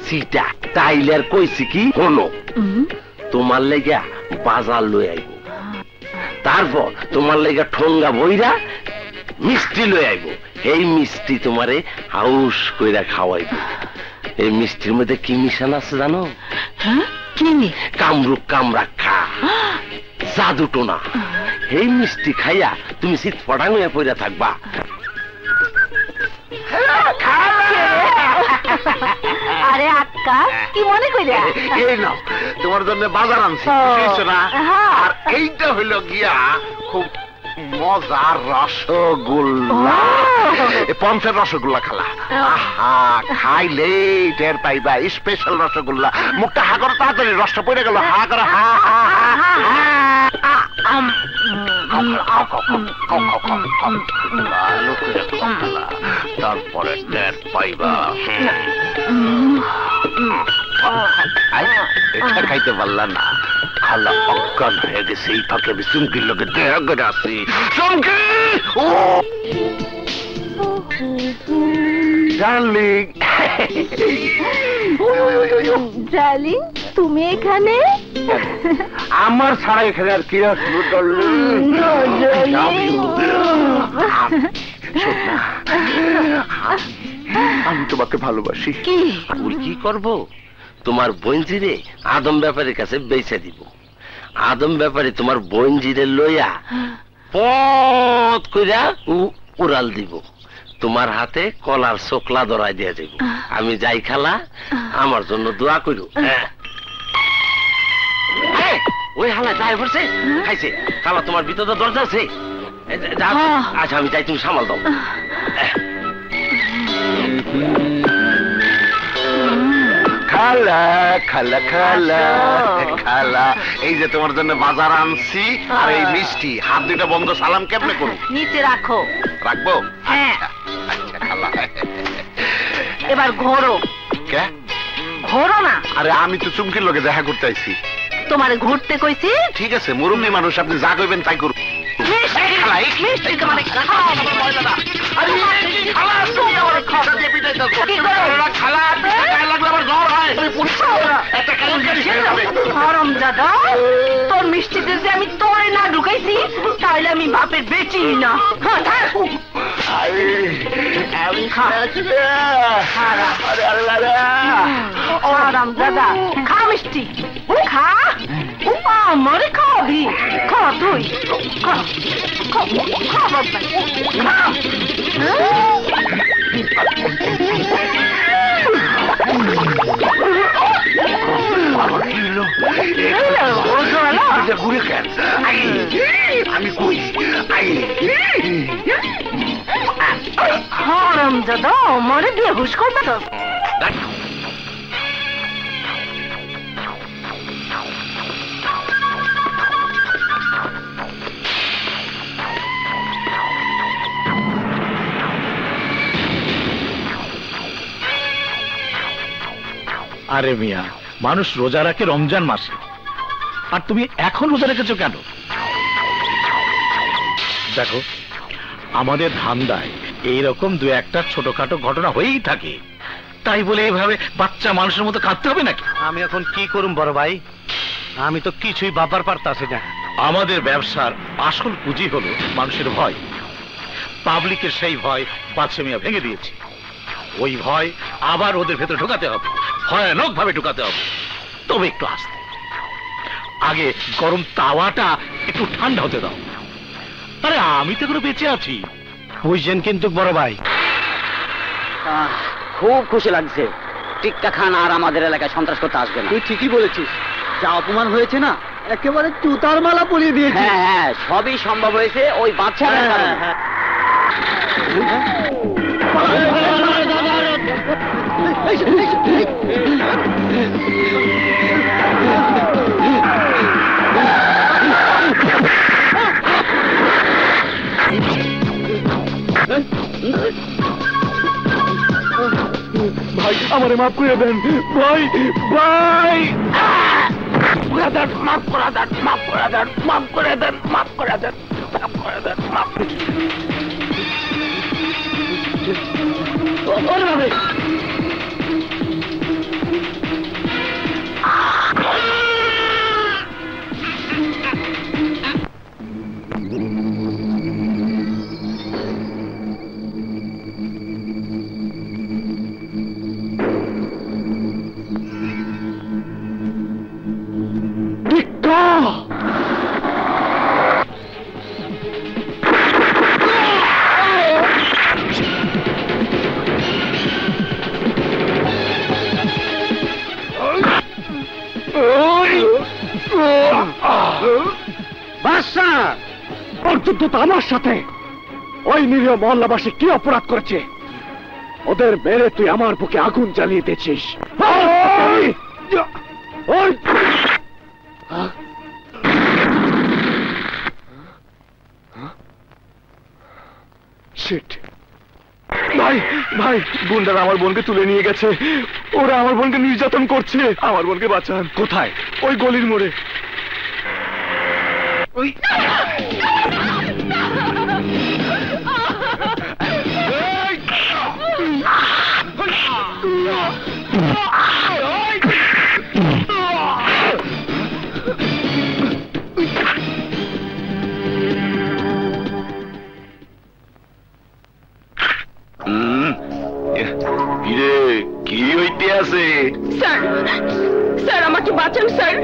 সিটা তাইলে আর কইছি কি হলো তোমার লেগা বাজার লই আইব তারপর তোমার লেগা ঠোঙ্গা বইরা মিষ্টি লই আইব এই মিষ্টি তোমারে হাউস কইরা খাওয়াইব এই মিষ্টির মধ্যে কি মিশান আছে জানো কি কামরুক কামরা খা জাদু টোনা এই মিষ্টি খাইয়া তুমি শীত পড়াং হয়ে পড়া থাকবা আরে আক্কা কি মনে কইরা এই নাও তোমার জন্য বাজার আনছি বুঝছো না আর এইটা হইলো গিয়া খুব মজার রসগোল্লা পঞ্চের রসগোল্লা খালা আহা খাইলে টের পাইবা স্পেশাল রসগোল্লা মুখটা হা করো তাড়াতাড়ি রসটা পড়ে গেল হা করো হা তারপরে টের পাইবা এটা খাইতে পারলা না খালা অজ্ঞান হয়ে গেছে এই ফাঁকে আমি চুমকির লোকে দেখা করে আসি চুমকি ডার্লিং ডার্লিং তুমি এখানে আমার ছাড়া এখানে আর কি আসলো আমি তোমাকে ভালোবাসি কি করব তোমার বোনজিরে আদম ব্যাপারের কাছে বেচে দিব আদম ব্যাপারে তোমার বোনজিরে লইয়া পথ কইরা উড়াল দিব তোমার হাতে কলার চোকলা ধরাই দিয়া যাব আমি যাই খালা আমার জন্য দোয়া করো ওই হালা যাই পড়ছে খাইছে খালা তোমার ভিতরে দরজা আছে আচ্ছা আমি যাই তুমি সামাল দাও খালা খালা খালা খালা এই যে তোমার জন্য বাজার আনছি আর এই মিষ্টি হাত দুইটা বন্ধ সালাম কেমনে করো নিচে রাখো রাখবো হ্যাঁ আচ্ছা খালা এবার ঘোরো কে ঘোরো না আরে আমি তো চুমকির লোকে দেখা করতে আইছি তোমারে ঘুরতে কইছি ঠিক আছে মুরব্বী মানুষ আপনি যা কইবেন তাই করুন তোর মিষ্টিতে যে আমি তোরে না ঢুকাইছি তাহলে আমি বাপের বেচি না আরাম দাদা খা মিষ্টি খা আমারে খাবি খা তুই খা খা বাবা আমি কই হারাম দাদা আমারে দিয়ে হুশ করবে তো আরে মিয়া মানুষ রোজা রাখে রমজান মাসে আর তুমি এখন রোজা রেখেছো কেন দেখো আমাদের ধান্দায় এইরকম দু একটা ছোটখাটো ঘটনা হয়েই থাকে তাই বলে এইভাবে বাচ্চা মানুষের মতো কাঁদতে হবে নাকি আমি এখন কি করুম বড় ভাই আমি তো কিছুই ভাবার পারতাছি না আমাদের ব্যবসার আসল পুঁজি হলো মানুষের ভয় পাবলিকের সেই ভয় বাদশা মিয়া ভেঙে দিয়েছে ওই ভয় আবার ওদের ভেতরে ঢোকাতে হবে ভয়ানক ভাবে ঢোকাতে হবে তবে একটু আস্তে আগে গরম তাওয়াটা একটু ঠান্ডা হতে দাও আরে আমি তো এখনো বেঁচে আছি বুঝছেন কিন্তু বড় ভাই খুব খুশি লাগছে টিক্কা খান আর আমাদের এলাকায় সন্ত্রাস করতে আসবে না তুই ঠিকই বলেছিস যা অপমান হয়েছে না একেবারে তুতার মালা পরিয়ে দিয়েছে হ্যাঁ হ্যাঁ সবই সম্ভব হয়েছে ওই বাচ্চাদের কারণে ভাই আমারে মাফ করে দেন ভাই ভাই মাফ করে দেন মাফ করে দেন মাফ করে দেন মাফ করে দেন মাফ করে দেন মাফ বাদশা, ওর যুদ্ধ তো আমার সাথে। ওই নিরীহ মহল্লাবাসী কি অপরাধ করেছে? ওদের মেরে তুই আমার বুকে আগুন জ্বালিয়ে দিয়েছিস। ভাই ভাই, গুন্ডারা আমার বোনকে তুলে নিয়ে গেছে। ওরা আমার বোনকে নির্যাতন করছে। আমার বোনকে বাঁচান। কোথায়? ওই গলির মোড়ে। ওই কি হইতে আছে? স্যার, স্যার আমাকে বাঁচান স্যার।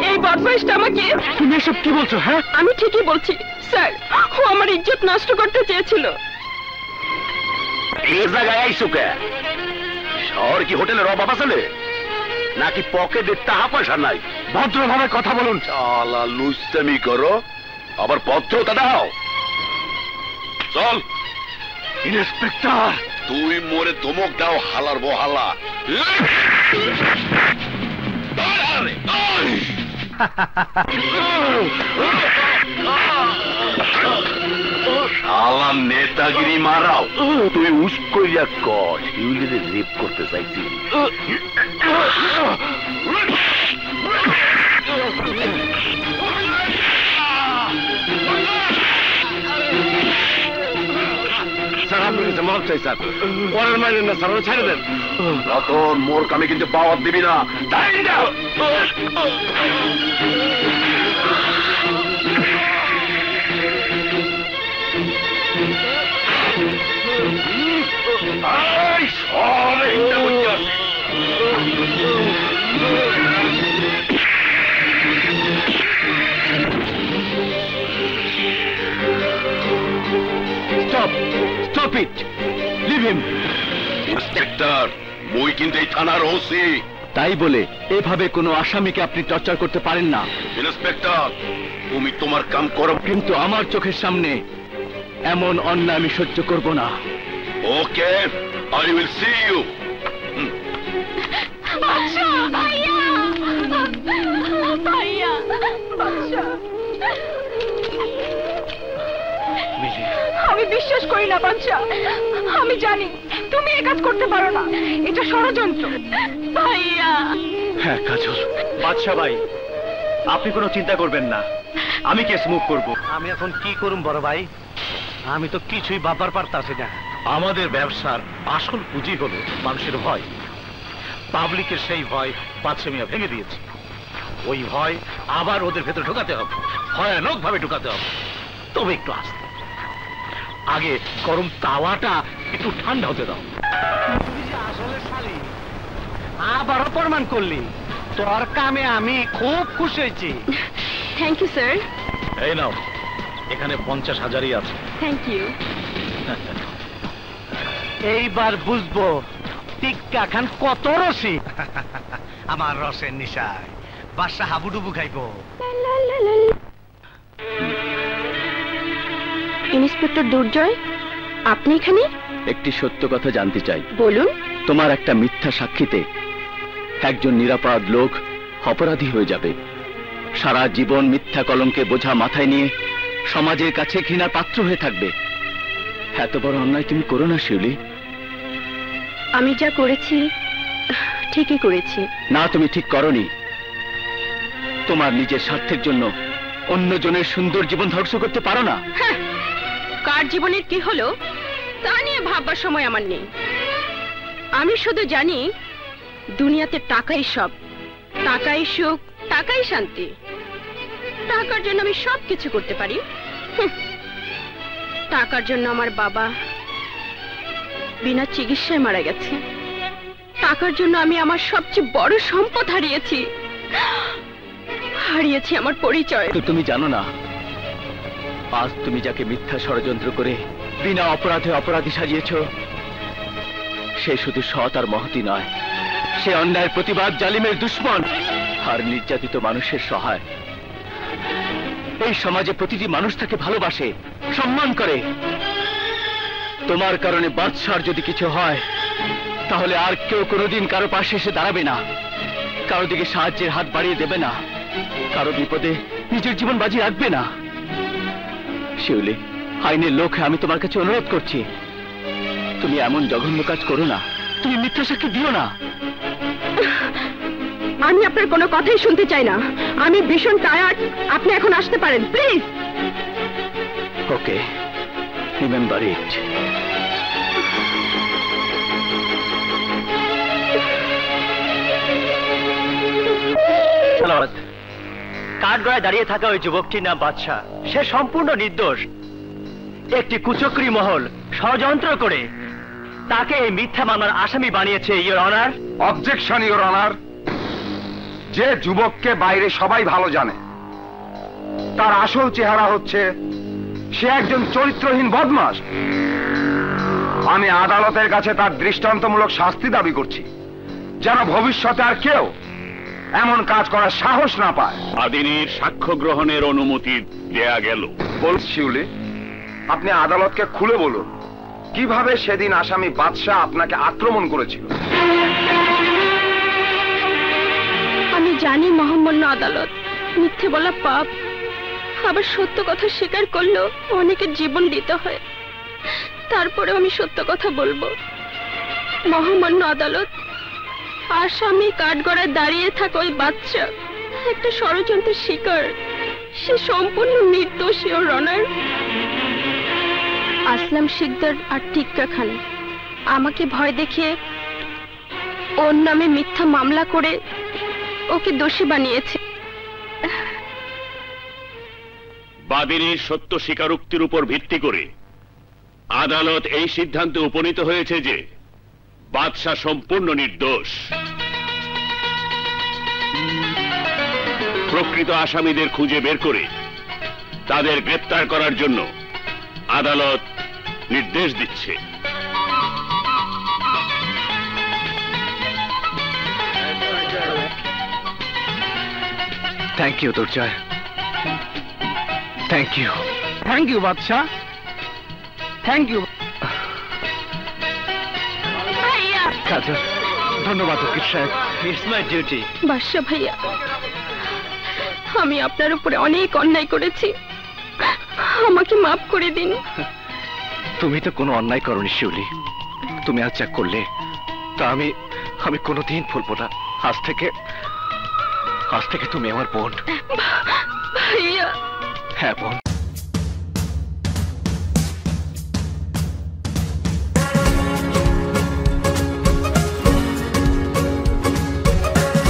এই বদমাইশটা আমাকে। তুমি এসব কি বলছো? হ্যাঁ, আমি ঠিকই বলছি স্যার। ও আমার ইজ্জত নষ্ট করতে চেয়েছিল। এই জায়গায় আইসো কে? শহর কি হোটেলের অভাব আছে নাকি পকেটে টাকা পয়সা নাই? ভদ্রভাবে কথা বলুন। শালা লুস্তামি করো, আবার পত্রটা দাও। চল। ইন্সপেক্টর, তুই মোরে ধমক দাও হালার বহালা। শালা নেতাগিরি মারাও। তুই উস্কইয়া কর শিউলিরে রেপ করতে চাইছি। স্যার আপনার কাছে মাপ চাই স্যার। পরের মাইলেন না স্যার, ছেড়ে দেন। রতন, মোর কামে কিন্তু বাওয়াত দিবি না। তাই না? Stop it! Leave him! Inspector, মুই কিন্তু এই থানার ওসি। তাই বলে এভাবে কোনো আসামিকে আপনি টর্চার করতে পারেন না। ইন্সপেক্টর, তুমি তোমার কাম করো, কিন্তু আমার চোখের সামনে এমন অন্যায় আমি সহ্য করব না। ওকে, আই উইল সি ইউ। বাদশা, ভাইয়া, ভাইয়া, বাদশা। আমি বিশ্বাস করি না বাদশা। আমি জানি তুমি এই কাজ করতে পারো না। এটা ষড়যন্ত্র। ভাইয়া। হ্যাঁ কাজল। বাদশা ভাই, আপনি কোনো চিন্তা করবেন না, আমি কেস মুভ করব। আমি এখন কি করুম বড় ভাই? আমি তো কিছুই ভাববার পারতাছি না। আমাদের ব্যবসার আসল পুঁজি হলো মানুষের ভয়। পাবলিকের সেই ভয় বাদশা মিয়া ভেঙে দিয়েছে। ওই ভয় আবার ওদের ভেতরে ঢোকাতে হবে, ভয়ানক ভাবে ঢোকাতে হবে। তবে একটু আস্তে, আগে গরম তাওয়াটা একটু ঠান্ডা হতে দাও। আসলে শালি আবারও প্রমাণ করলি, তোর কামে আমি খুব খুশি হয়েছি। Thank you sir. এই নাও, এখানে 50,000ই আছে। Thank you. এইবার বুঝবো টিক্কা খান কত রসিক। আমার রসের নিশায় বাদশা হাবুডুবু খাইব। ইন্সপেক্টর দুর্জয়, আপনি এখানে? একটি সত্য কথা জানতে চাই। বলুন। তোমার একটা মিথ্যা সাক্ষীতে একজন নিরাপরাধ লোক অপরাধী হয়ে যাবে। সারা জীবন মিথ্যা কলঙ্কে বোঝা মাথায় নিয়ে সমাজের কাছে ঘৃণার পাত্র হয়ে থাকবে। এত বড় অন্যায় তুমি করো না শিউলি। আমি যা করেছি ঠিকই করেছি। না, তুমি ঠিক করনি। তোমার নিজের স্বার্থের জন্য অন্যজনের সুন্দর জীবন ধ্বংস করতে পারো না। কার জীবনের কি হলো তা নিয়ে ভাববার সময় আমার নেই। আমি শুধু জানি দুনিয়াতে টাকাই সব, টাকাই সুখ, টাকাই শান্তি। টাকার জন্য আমি সব কিছু করতে পারি। টাকার জন্য আমার বাবা বিনা চিকিৎসায় মারা গেছে। টাকার জন্য আমি আমার সবচেয়ে বড় সম্পদ হারিয়েছি, হারিয়েছি আমার পরিচয়। তো তুমি জানো না, আজ তুমি যাকে মিথ্যা ষড়যন্ত্র করে বিনা অপরাধে অপরাধী সাজিয়েছ, সে শুধু সৎ আর মহতি নয়, সে অন্যায়ের প্রতিবাদ, জালিমের দুশ্মন আর নির্যাতিত মানুষের সহায়। এই সমাজে প্রতিটি মানুষ তাকে ভালোবাসে, সম্মান করে। তোমার কারণে বাদশার যদি কিছু হয়, তাহলে আর কেউ কোনোদিন কারো পাশে এসে দাঁড়াবে না, কারো দিকে সাহায্যের হাত বাড়িয়ে দেবে না, কারো বিপদে নিজের জীবন বাজি রাখবে না। শিউলি, আইনের লোক হয়ে আমি তোমার কাছে অনুরোধ করছি, তুমি এমন জঘন্য কাজ করো না, তুমি মিথ্যা সাক্ষী দিও না। আমি আপনার কোনো কথাই শুনতে চাই না। আমি ভীষণ টায়ার্ড, আপনি এখন আসতে পারেন প্লিজ। Okay, remember it. কাঠগড়ায় দাঁড়িয়ে থাকা ওই যুবকটির নাম বাদশা। সে সম্পূর্ণ নির্দোষ। একটি কুচক্রী মহল ষড়যন্ত্র করে তাকে এই মিথ্যা মামলার আসামি বানিয়েছে, your honour. Objection, your honour. যে যুবককে বাইরে সবাই ভালো জানে, তার আসল চেহারা হচ্ছে সে একজন চরিত্রহীন বদমাশ। আমি আদালতের কাছে তার দৃষ্টান্তমূলক শাস্তি দাবি করছি, যেন ভবিষ্যতে আর কেউ এমন কাজ করার সাহস না পায়। আদিনীর সাক্ষ্য গ্রহণের অনুমতি দেয়া গেল। বলছি শিউলি, আপনি আদালতকে খুলে বলুন কিভাবে সেদিন আসামি বাদশাহ আপনাকে আক্রমণ করেছিল। আমি জানি মহামান্য আদালত, মিথ্যে বলা পাপ, আবার সত্য কথা স্বীকার করলেও অনেকের জীবন দিতে হয়। তারপরে আমি সত্য কথা বলবো। মহামান্য আদালত, আসামি কাঠগড়ায় দাঁড়িয়ে থাকা ওই বাচ্চা একটা ষড়যন্ত্রের শিকার। সে সম্পূর্ণ নির্দোষ, ইওর অনার। আসলাম শিকদার আর টিক্কা খান আমাকে ভয় দেখিয়ে ওর নামে মিথ্যা মামলা করে ওকে দোষী বানিয়েছে। বাদীর সত্য স্বীকারোক্তির উপর ভিত্তি করে আদালত এই সিদ্ধান্তে উপনীত হয়েছে যে বাদশাহ সম্পূর্ণ নির্দোষ। প্রকৃত আসামিদের খুঁজে বের করে তাদের গ্রেপ্তার করার জন্য আদালত নির্দেশ দিচ্ছে। Thank you Durjoy, thank you. Thank you Badshah, thank you. ধন্যবাদ উকিল সাহেব। It's my duty. বাদশা ভাইয়া, আমি আপনার উপরে অনেক অন্যায় করেছি, আমাকে মাফ করে দিন। তুমি তো কোনো অন্যায় করনি শিউলি, তুমি আজ যা করলে তা আমি কোনোদিন ভুলবো না। আজ থেকে তুমি আমার বোন। ভাইয়া। হ্যাঁ বোন।